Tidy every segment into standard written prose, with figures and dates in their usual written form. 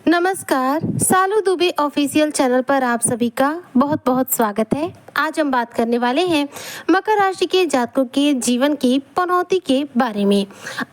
नमस्कार, सालू Dubey official channel पर आप सभी का बहुत बहुत स्वागत है। आज हम बात करने वाले हैं मकर राशि के जातकों के जीवन की पनौती के बारे में।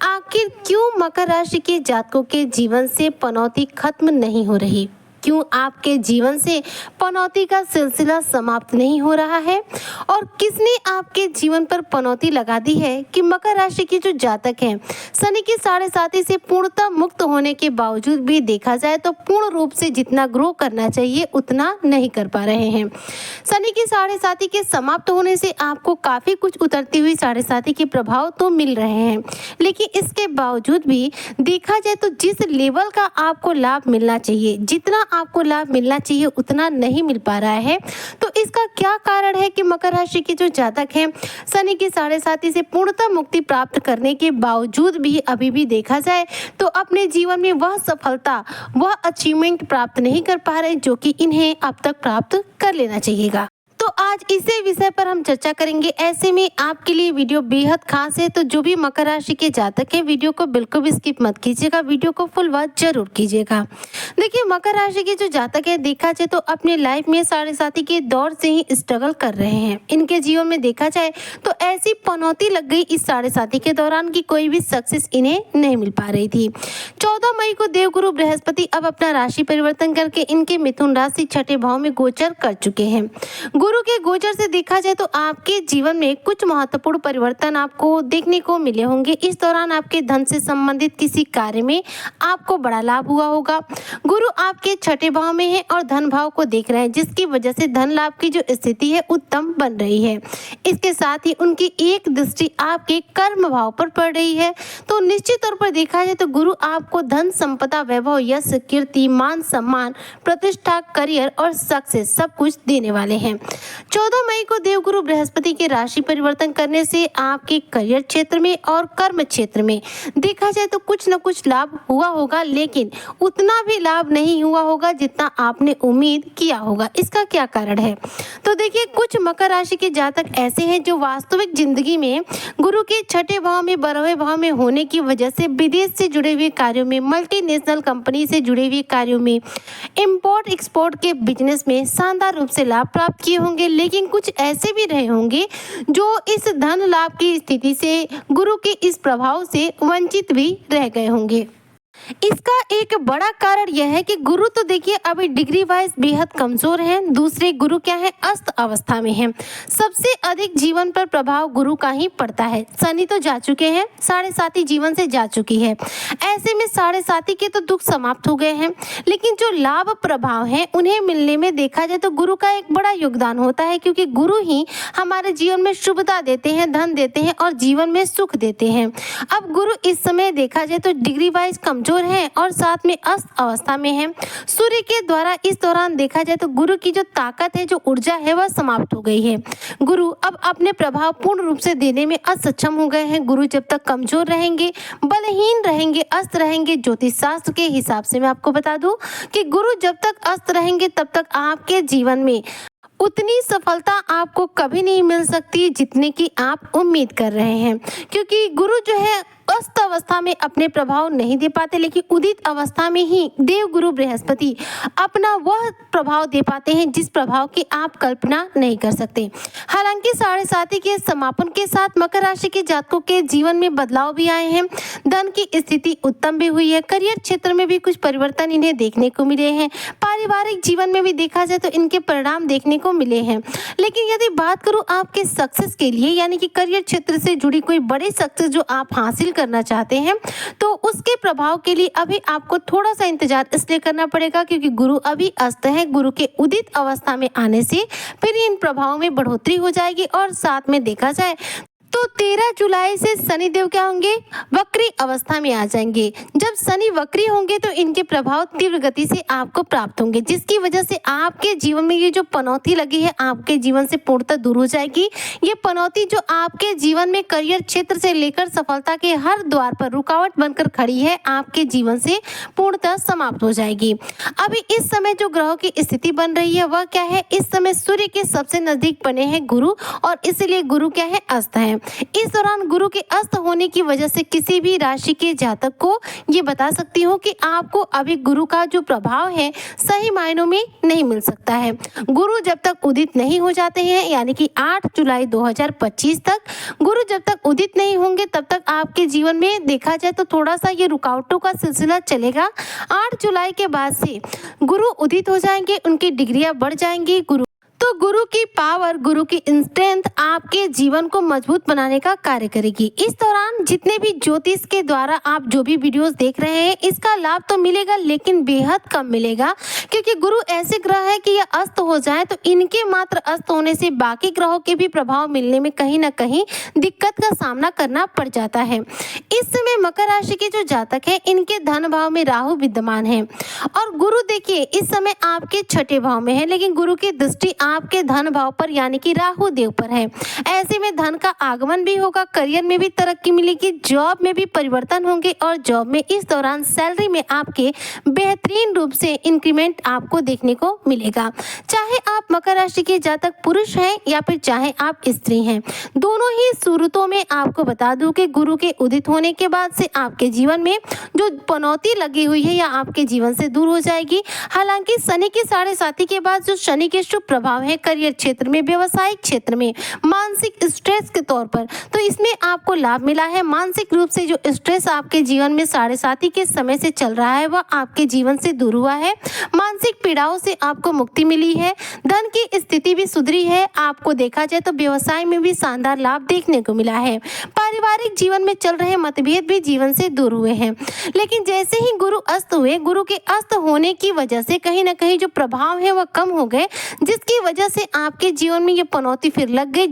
आखिर क्यों मकर राशि के जातकों के जीवन से पनौती खत्म नहीं हो रही? क्यों आपके जीवन से पनौती का सिलसिला समाप्त नहीं हो रहा है? और किसने आपके जीवन पर पनौती लगा दी है कि मकर राशि के जो जातक हैं, शनि की 7.5 से पूर्णतः मुक्त होने के बावजूद भी देखा जाए तो पूर्ण रूप से जितना ग्रो करना चाहिए उतना नहीं कर पा रहे हैं। शनि की 7.5 के समाप्त होने से आपको काफी कुछ उतरती हुई 7.5 के प्रभाव तो मिल रहे हैं, लेकिन इसके बावजूद भी देखा जाए तो जिस लेवल का आपको लाभ मिलना चाहिए, जितना आपको लाभ मिलना चाहिए उतना नहीं मिल पा रहा है। तो इसका क्या कारण है कि मकर राशि के जो जातक हैं, शनि की 7.5 से पूर्णतः मुक्ति प्राप्त करने के बावजूद भी अभी भी देखा जाए तो अपने जीवन में वह सफलता, वह अचीवमेंट प्राप्त नहीं कर पा रहे जो कि इन्हें अब तक प्राप्त कर लेना चाहिएगा। तो आज इसी विषय पर हम चर्चा करेंगे। ऐसे में आपके लिए वीडियो बेहद खास है, तो जो भी मकर राशि के जातक हैं, वीडियो को बिल्कुल भी स्किप मत कीजिएगा, वीडियो को फुल वॉच जरूर कीजिएगा। देखिए, मकर राशि के जो जातक है देखा जाए तो अपने लाइफ में 7.5 के दौर से ही स्ट्रगल कर रहे हैं। इनके जीवन में देखा जाए तो ऐसी पनौती लग गई इस 7.5 के दौरान की कोई भी सक्सेस इन्हें नहीं मिल पा रही थी। 14 मई को देवगुरु बृहस्पति अब अपना राशि परिवर्तन करके इनके मिथुन राशि छठे भाव में गोचर कर चुके हैं। गुरु के गोचर से देखा जाए तो आपके जीवन में कुछ महत्वपूर्ण परिवर्तन आपको देखने को मिले होंगे। इस दौरान आपके धन से संबंधित किसी कार्य में आपको बड़ा लाभ हुआ होगा। गुरु आपके छठे भाव में है और धन भाव को देख रहे हैं, जिसकी वजह से धन लाभ की जो स्थिति है उत्तम बन रही है। इसके साथ ही उनकी एक दृष्टि आपके कर्म भाव पर पड़ रही है। तो निश्चित तौर पर देखा जाए तो गुरु आपको धन, संपदा, वैभव, यश, कीर्ति, मान, सम्मान, प्रतिष्ठा, करियर और सक्सेस सब कुछ देने वाले हैं। 14 मई को देवगुरु बृहस्पति के राशि परिवर्तन करने से आपके करियर क्षेत्र में और कर्म क्षेत्र में देखा जाए तो कुछ न कुछ लाभ हुआ होगा, लेकिन उतना भी लाभ नहीं हुआ होगा जितना आपने उम्मीद किया होगा। इसका क्या कारण है? तो देखिए, कुछ मकर राशि के जातक ऐसे हैं जो वास्तविक जिंदगी में गुरु के छठे भाव में, 12वें भाव में होने की वजह से विदेश से जुड़े हुए कार्यों में, मल्टीनेशनल कंपनी से जुड़े हुए कार्यों में, इंपोर्ट एक्सपोर्ट के बिजनेस में शानदार रूप से लाभ प्राप्त किए होंगे। लेकिन कुछ ऐसे भी रहे होंगे जो इस धन लाभ की स्थिति से, गुरु के इस प्रभाव से वंचित भी रह गए होंगे। इसका एक बड़ा कारण यह है कि गुरु तो देखिए अभी डिग्री वाइज बेहद कमजोर हैं। दूसरे गुरु क्या है, अस्त अवस्था में हैं। सबसे अधिक जीवन पर प्रभाव गुरु का ही पड़ता है। शनि तो जा चुके हैं, 7.5 जीवन से जा चुकी है। ऐसे में 7.5 के तो दुख समाप्त हो गए हैं, लेकिन जो लाभ प्रभाव है उन्हें मिलने में देखा जाए तो गुरु का एक बड़ा योगदान होता है, क्योंकि गुरु ही हमारे जीवन में शुभता देते हैं, धन देते हैं और जीवन में सुख देते हैं। अब गुरु इस समय देखा जाए तो डिग्री वाइज कमजोर है और साथ में अस्त अवस्था में है। सूर्य के द्वारा इस दौरान देखा जाए तो गुरु की जो ताकत है, जो ऊर्जा है, वह समाप्त हो गई है। गुरु अब अपने प्रभाव पूर्ण रूप से देने में असक्षम हो गए हैं। गुरु जब तक कमजोर रहेंगे, बलहीन रहेंगे, अस्त रहेंगे, ज्योतिष शास्त्र के हिसाब से मैं आपको बता दूं कि गुरु जब तक अस्त रहेंगे तब तक आपके जीवन में उतनी सफलता आपको कभी नहीं मिल सकती जितने की आप उम्मीद कर रहे हैं, क्योंकि गुरु जो है अस्त अवस्था में अपने प्रभाव नहीं दे पाते, लेकिन उदित अवस्था में ही देव गुरु बृहस्पति अपना वह प्रभाव दे पाते हैं जिस प्रभाव की आप कल्पना नहीं कर सकते। हालांकि 7.5 के समापन के साथ मकर राशि के जातकों के जीवन में बदलाव भी आए हैं। धन की स्थिति उत्तम भी हुई है। करियर क्षेत्र में भी कुछ परिवर्तन इन्हें देखने को मिले हैं। पारिवारिक जीवन में भी देखा जाए तो इनके परिणाम देखने को मिले हैं। लेकिन यदि बात करूं आपके सक्सेस के लिए, यानी कि करियर क्षेत्र से जुड़ी कोई बड़ी सक्सेस जो आप हासिल करना चाहते हैं, तो उसके प्रभाव के लिए अभी आपको थोड़ा सा इंतजार इसलिए करना पड़ेगा क्योंकि गुरु अभी अस्त है। गुरु के उदित अवस्था में आने से फिर इन प्रभावों में बढ़ोतरी हो जाएगी और साथ में देखा जाए तो 13 जुलाई से शनि देव क्या होंगे, वक्री अवस्था में आ जाएंगे। जब शनि वक्री होंगे तो इनके प्रभाव तीव्र गति से आपको प्राप्त होंगे, जिसकी वजह से आपके जीवन में ये जो पनौती लगी है आपके जीवन से पूर्णतः दूर हो जाएगी। ये पनौती जो आपके जीवन में करियर क्षेत्र से लेकर सफलता के हर द्वार पर रुकावट बनकर खड़ी है, आपके जीवन से पूर्णतः समाप्त हो जाएगी। अभी इस समय जो ग्रहों की स्थिति बन रही है वह क्या है, इस समय सूर्य के सबसे नजदीक बने हैं गुरु, और इसीलिए गुरु क्या है, अस्त है। इस दौरान गुरु के अस्त होने की वजह से किसी भी राशि के जातक को ये बता सकती हूँ कि आपको अभी गुरु का जो प्रभाव है सही मायनों में नहीं मिल सकता है। गुरु जब तक उदित नहीं हो जाते हैं, यानी कि 8 जुलाई 2025 तक गुरु जब तक उदित नहीं होंगे तब तक आपके जीवन में देखा जाए तो थोड़ा सा ये रुकावटों का सिलसिला चलेगा। 8 जुलाई के बाद से गुरु उदित हो जाएंगे, उनकी डिग्रियां बढ़ जाएंगी। गुरु की पावर, गुरु की स्ट्रेंथ आपके जीवन को मजबूत बनाने का कार्य करेगी। इस दौरान जितने भी ज्योतिष के द्वारा आप जो भी वीडियोस देख रहे हैं इसका लाभ तो मिलेगा, लेकिन बेहद कम मिलेगा, क्योंकि गुरु ऐसे ग्रह है कि ये अस्त हो जाए तो इनके मात्र अस्त होने से बाकी ग्रहों के भी प्रभाव मिलने में कहीं ना कहीं दिक्कत का सामना करना पड़ जाता है। इस समय मकर राशि के जो जातक है इनके धन भाव में राहु विद्यमान है और गुरु देखिए इस समय आपके छठे भाव में है, लेकिन गुरु की दृष्टि आपके धन भाव पर यानी कि राहु देव पर है। ऐसे में धन का आगमन भी होगा, करियर में भी तरक्की मिलेगी, जॉब में भी परिवर्तन होंगे और जॉब में इस दौरान सैलरी में आपके बेहतरीन रूप से इंक्रीमेंट आपको देखने को मिलेगा। चाहे आप मकर राशि के जातक पुरुष हैं या फिर चाहे आप स्त्री हैं, दोनों ही सूरतों में आपको बता दूं कि गुरु के उदित होने के बाद से आपके जीवन में जो पनौती लगी हुई है या आपके जीवन से दूर हो जाएगी। हालांकि शनि के 7.5 के बाद जो शनि के शुभ प्रभाव है करियर क्षेत्र में, व्यवसायिक क्षेत्र में, मानसिक स्ट्रेस के तौर पर, तो इसमें आपको लाभ मिला है। मानसिक रूप से जो स्ट्रेस आपके जीवन में 7.5 के समय से चल रहा है वह आपके जीवन से दूर हुआ है। मानसिक पीड़ाओं से आपको मुक्ति मिली है, धन की स्थिति भी सुधरी है। आपको देखा जाए तो व्यवसाय में भी शानदार लाभ देखने को मिला है। पारिवारिक जीवन में चल रहे मतभेद भी जीवन से दूर हुए हैं। लेकिन जैसे ही गुरु अस्त हुए, गुरु के अस्त होने की वजह से कहीं ना कहीं जो प्रभाव है वह कम हो गए, जिसकी वजह से आपके जीवन में ये पनौती फिर लग गई,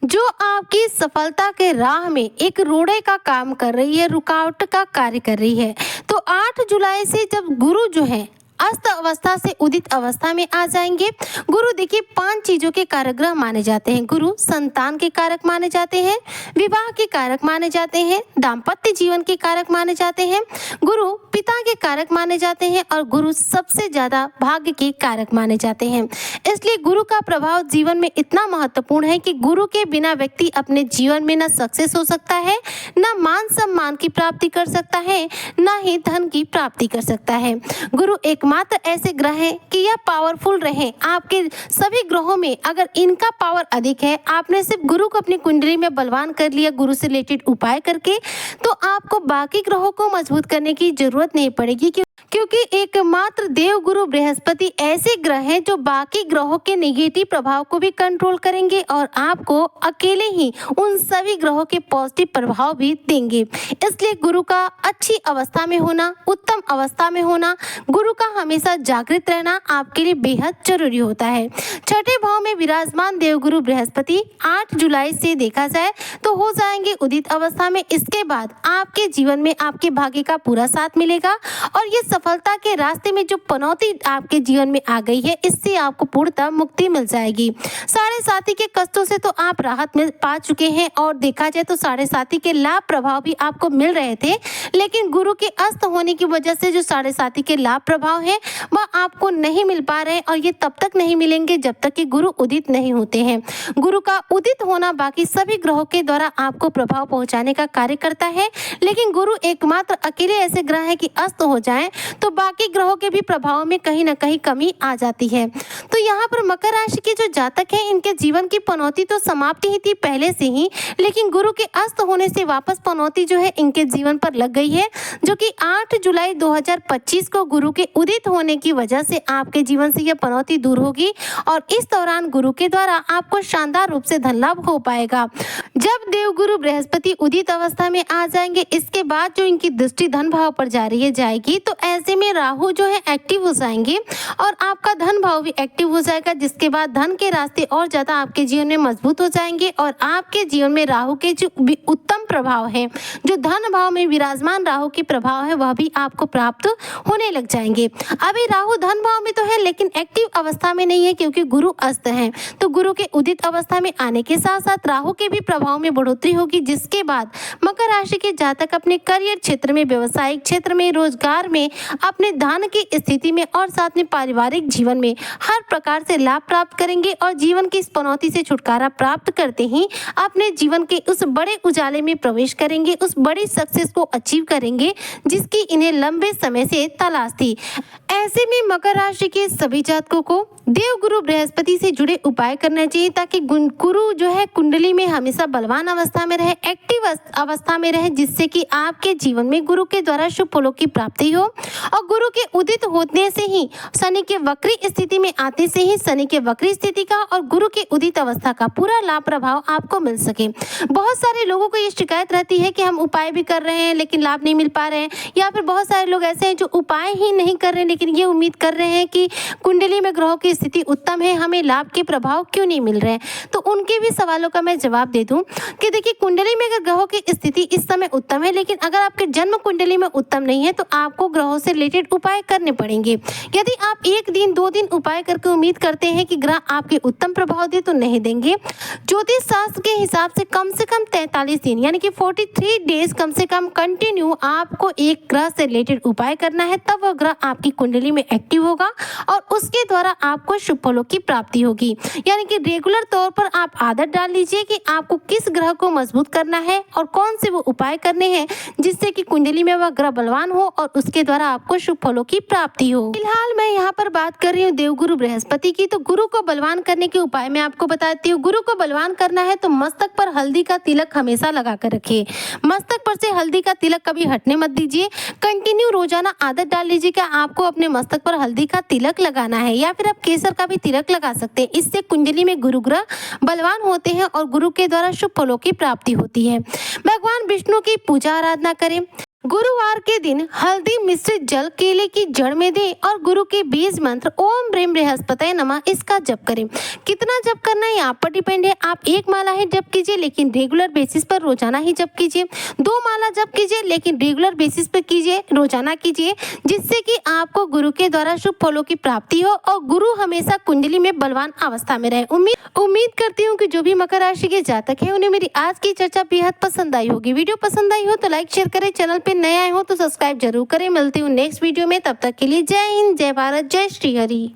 जो आपकी सफलता के राह में एक रोड़े का काम कर रही है, रुकावट का कार्य कर रही है। तो 8 जुलाई से जब गुरु जो है अस्त अवस्था से उदित अवस्था में आ जाएंगे। गुरु देखिए 5 चीजों के कारक ग्रह माने जाते हैं। गुरु संतान के कारक माने जाते हैं, विवाह के कारक माने जाते हैं, दाम्पत्य जीवन के कारक माने जाते हैं, गुरु पिता के कारक माने जाते हैं और गुरु सबसे ज्यादा भाग्य के कारक माने जाते हैं। इसलिए गुरु का प्रभाव जीवन में इतना महत्वपूर्ण है कि गुरु के बिना व्यक्ति अपने जीवन में न सक्सेस हो सकता है, न मान सम्मान की प्राप्ति कर सकता है, न ही धन की प्राप्ति कर सकता है। गुरु एकमात्र ऐसे ग्रह हैं कि यह पावरफुल रहे। आपके सभी ग्रहों में अगर इनका पावर अधिक है, आपने सिर्फ गुरु को अपनी कुंडली में बलवान कर लिया गुरु से रिलेटेड उपाय करके, तो आपको बाकी ग्रहों को मजबूत करने की जरूरत नहीं पड़ेगी, क्योंकि एकमात्र देव गुरु बृहस्पति ऐसे ग्रह हैं जो बाकी ग्रहों के नेगेटिव प्रभाव को भी कंट्रोल करेंगे और आपको अकेले ही उन सभी ग्रहों के पॉजिटिव प्रभाव भी देंगे। इसलिए गुरु का अच्छी अवस्था में होना, उत्तम अवस्था में होना, गुरु का हमेशा जागृत रहना आपके लिए बेहद जरूरी होता है। छठे भाव में विराजमान देवगुरु बृहस्पति 8 जुलाई से देखा जाए तो हो जाएंगे उदित अवस्था में। इसके बाद आपके जीवन में आपके भाग्य का पूरा साथ मिलेगा और ये सफलता के रास्ते में जो पनौती आपके जीवन में आ गई है इससे आपको पूर्णतः मुक्ति मिल जाएगी। 7.5 के कष्टों से तो आप राहत में पा चुके हैं और देखा जाए तो 7.5 के लाभ प्रभाव भी आपको मिल रहे थे, लेकिन गुरु के अस्त होने की वजह से जो 7.5 के लाभ प्रभाव है वह आपको नहीं मिल पा रहे हैं और ये तब तक नहीं मिलेंगे जब तक कि गुरु उदित नहीं होते हैं। गुरु का उदित होना बाकी सभी ग्रहों के द्वारा आपको प्रभाव पहुंचाने का कार्य करता है, लेकिन गुरु एकमात्र अकेले ऐसे ग्रह है कि अस्त हो जाएं तो बाकी ग्रहों के भी प्रभाव में कहीं ना कहीं कमी आ जाती है। तो यहाँ पर मकर राशि के जो जातक हैं इनके जीवन की पनौती तो समाप्ति ही थी पहले से ही, लेकिन गुरु के अस्त होने से वापस पनौती जो है इनके जीवन पर लग गई है, जो कि 8 जुलाई 2025 को गुरु के उदित होने की वजह से आपके जीवन से यह पनौती दूर होगी और इस दौरान गुरु के द्वारा आपको शानदार रूप से धन लाभ हो पाएगा। जब देवगुरु बृहस्पति उदित अवस्था में आ जाएंगे, इसके बाद जो इनकी दृष्टि धन भाव पर जाएगी तो ऐसे में राहु जो है एक्टिव हो जाएंगे और आपका धन भाव भी एक्टिव हो जाएगा, जिसके बाद धन के रास्ते और ज्यादा आपके जीवन में मजबूत हो जाएंगे और आपके जीवन में राहु के जो उत्तम प्रभाव है, जो धन भाव में विराजमान राहु के प्रभाव है, वह भी आपको प्राप्त होने लग जाएंगे। अभी राहु धन भाव में तो है लेकिन एक्टिव अवस्था में नहीं है क्योंकि गुरु अस्त है। तो गुरु के उदित अवस्था में आने के साथ साथ राहु के भी प्रभाव में बढ़ोतरी होगी, जिसके बाद मकर राशि के जातक अपने करियर क्षेत्र में, व्यवसायिक क्षेत्र में, रोजगार में अपने धन की स्थिति में और साथ में पारिवारिक जीवन में हर प्रकार से लाभ प्राप्त करेंगे और जीवन की इस पनौती से छुटकारा प्राप्त करते ही अपने जीवन के उस बड़े उजाले में प्रवेश करेंगे, उस बड़ी सक्सेस को अचीव करेंगे जिसकी इन्हें लंबे समय से तलाश थी। ऐसे में मकर राशि के सभी जातकों को देव गुरु बृहस्पति से जुड़े उपाय करना चाहिए ताकि गुरु जो है कुंडली में हमेशा बलवान अवस्था में रहे, एक्टिव अवस्था में रहे, जिससे कि आपके जीवन में गुरु के द्वारा शुभ फलों की प्राप्ति हो। और गुरु के उदित होने से ही शनि के वक्री स्थिति में आते से ही शनि के वक्री स्थिति का और गुरु के उदित अवस्था का पूरा लाभ प्रभाव आपको मिल सके। बहुत सारे लोगों को ये शिकायत रहती है कि हम उपाय भी कर रहे हैं लेकिन लाभ नहीं मिल पा रहे हैं, या फिर बहुत सारे लोग ऐसे हैं जो उपाय ही नहीं कर रहे हैं लेकिन ये उम्मीद कर रहे हैं कि कुंडली में ग्रहों की स्थिति उत्तम है, हमें लाभ के प्रभाव क्यों नहीं मिल रहे हैं। तो उनके भी सवालों का मैं जवाब दे दूं कि देखिए, कुंडली में अगर ग्रहों की स्थिति इस समय उत्तम है लेकिन अगर आपके जन्म कुंडली में उत्तम नहीं है तो आपको ग्रहों से रिलेटेड उपाय करने पड़ेंगे। यदि आप 1 दिन 2 दिन उपाय करके उम्मीद करते हैं कि ग्रह आपके उत्तम प्रभाव दे तो नहीं देंगे। ज्योतिष शास्त्र के हिसाब से कम 43 दिन यानी कि 43 डेज कम से कम कंटिन्यू आपको एक ग्रह से रिलेटेड उपाय करना है, तब वह ग्रह आपकी कुंडली में एक्टिव होगा और उसके द्वारा आपको शुभ फलों की प्राप्ति होगी। यानी कि रेगुलर तौर पर आप आदत डाल लीजिए कि आपको किस ग्रह को मजबूत करना है और कौन से वो उपाय करने हैं जिससे कि कुंडली में वह ग्रह बलवान हो और उसके द्वारा आपको शुभ फलों की प्राप्ति हो। फिलहाल मैं यहाँ पर बात कर रही हूँ देवगुरु बृहस्पति की, तो गुरु को बलवान करने के उपाय मैं आपको बताती हूँ। गुरु को बलवान करना है तो मस्तक पर हल्दी का तिलक हमेशा लगा कर रखिए। मस्तक पर से हल्दी का तिलक कभी हटने मत दीजिए। कंटिन्यू रोजाना आदत डाल लीजिए कि आपको अपने मस्तक पर हल्दी का तिलक लगाना है, या फिर आप केसर का भी तिलक लगा सकते हैं। इससे कुंडली में गुरु ग्रह बलवान होते हैं और गुरु के द्वारा शुभ फलों की प्राप्ति होती है। भगवान विष्णु की पूजा आराधना करें। गुरुवार के दिन हल्दी मिश्रित जल केले की जड़ में दें और गुरु के बीज मंत्र ओम ब्रीम बृहस्पतये नमः इसका जप करें। कितना जप करना है आप पर डिपेंड है। आप 1 माला ही जप कीजिए लेकिन रेगुलर बेसिस पर रोजाना ही जप कीजिए। 2 माला जप कीजिए लेकिन रेगुलर बेसिस पर कीजिए, रोजाना कीजिए, जिससे कि आपको गुरु के द्वारा शुभ फलों की प्राप्ति हो और गुरु हमेशा कुंडली में बलवान अवस्था में रहे। उम्मीद करती हूँ कि जो भी मकर राशि के जातक है उन्हें मेरी आज की चर्चा बेहद पसंद आई होगी। वीडियो पसंद आई हो तो लाइक शेयर करें, चैनल पे नए आए हो तो सब्सक्राइब जरूर करें। मिलती हूँ नेक्स्ट वीडियो में, तब तक के लिए जय हिंद, जय भारत, जय श्री हरि।